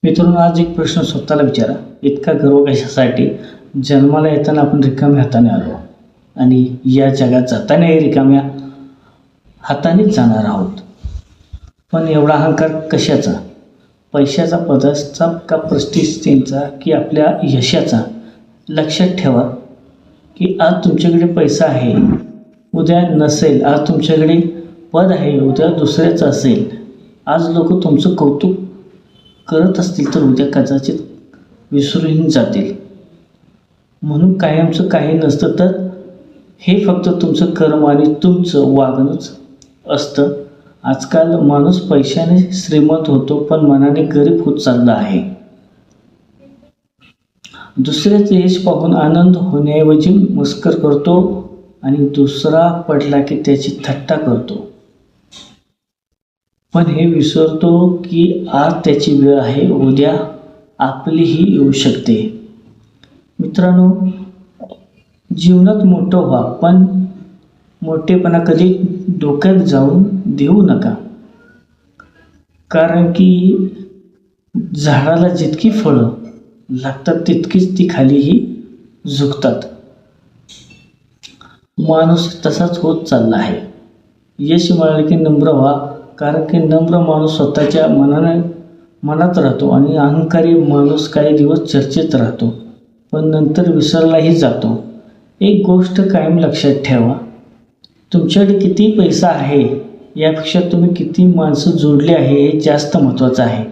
मित्रांनो, आज एक प्रश्न स्वतःला विचारा, इतका गर्व कशासाठी? जन्माला येताना आपण रिकाम्या हाताने आलो आणि या जगात जातानाही रिकाम्या हातानेच जाणार आहोत. पण एवढा अहंकार कशाचा? पैशाचा, पदाचा का प्रतिष्ठेचा की आपल्या यशाचा? लक्षात ठेवा की आज तुमच्याकडे पैसा आहे, उद्या नसेल. आज तुमच्याकडे पद आहे, उद्या दुसऱ्याचं असेल. आज लोक तुमचं कौतुक करत असतील तर उद्या कदाचित विसरून जातील. म्हणून कायमचं काही नसतं, तर हे फक्त तुमचं कर्म आणि तुमचं वागणंच असतं. आजकाल माणूस पैशाने श्रीमंत होतो पण मनाने गरीब होत चालला आहे. दुसऱ्याचं यश पाहून आनंद होण्याऐवजी मस्कर करतो आणि दुसरा पडला की त्याची थट्टा करतो. पण हे विसरतो की आज त्याची वेळ आहे, उद्या आपलीही येऊ शकते. मित्रांनो, जीवनात मोठं व्हा, पण मोठेपणा कधी डोक्यात जाऊन देऊ नका. कारण की झाडाला जितकी फळं लागतात तितकीच ती खालीही झुकतात. माणूस तसाच होत चालला आहे. यश मिळाले की नम्र व्हा, कारण की नम्र माणूस स्वतःच्या मनात राहतो आणि अहंकारी माणूस काही दिवस चर्चेत राहतो पण नंतर विसरलाही जातो. एक गोष्ट कायम लक्षात ठेवा, तुमच्याकडे किती पैसा आहे यापेक्षा तुम्ही किती माणसं जोडली आहे हे जास्त महत्त्वाचं आहे.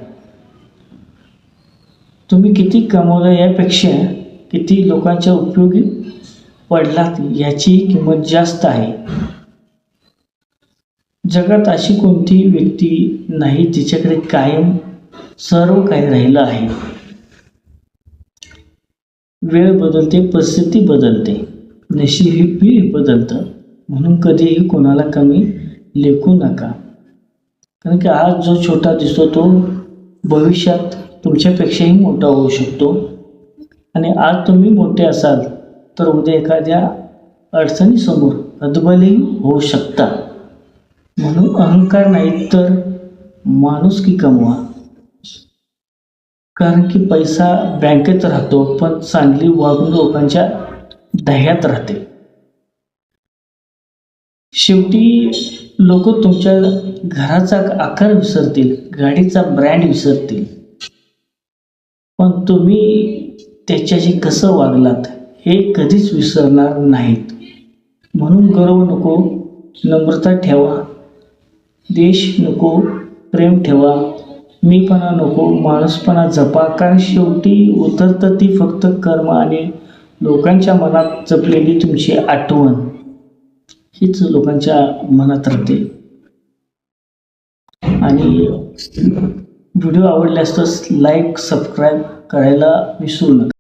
तुम्ही किती कमवलं यापेक्षा किती लोकांच्या उपयोगी पडलात याची किंमत जास्त आहे. जगात अशी कोणती व्यक्ती नाही जिच्याकडे कायम सर्व काही राहिलं आहे. वेळ बदलते, परिस्थिती बदलते, नशीबही बदलतं. म्हणून कधीही कोणाला कमी लेखू नका. कारण की आज जो छोटा दिसतो तो भविष्यात तुमच्यापेक्षाही मोठा होऊ शकतो. आणि आज तुम्ही मोठे असाल तर उद्या एखाद्या अडचणीसमोर हतबलही होऊ शकता. म्हणून अहंकार नाही तर माणुसकी कमवा. कारण की पैसा बँकेत राहतो पण चांगली वागणूक लोकांच्या ध्येयात राहते. शेवटी लोक तुमच्या घराचा आकार विसरतील, गाडीचा ब्रँड विसरतील, पण तुम्ही त्याच्याशी कसं वागलात हे कधीच विसरणार नाहीत. म्हणून गर्व नको, नम्रता ठेवा, देश नको, प्रेम ठेवा, मीपणा नको, माणूसपणा जपा. कारण शेवटी उतरतं ती फक्त कर्म आणि लोकांच्या मनात जपलेली तुमची आठवण हीच लोकांच्या मनात राहते. आणि व्हिडिओ आवडल्यास तर लाईक, सबस्क्राईब करायला विसरू नका.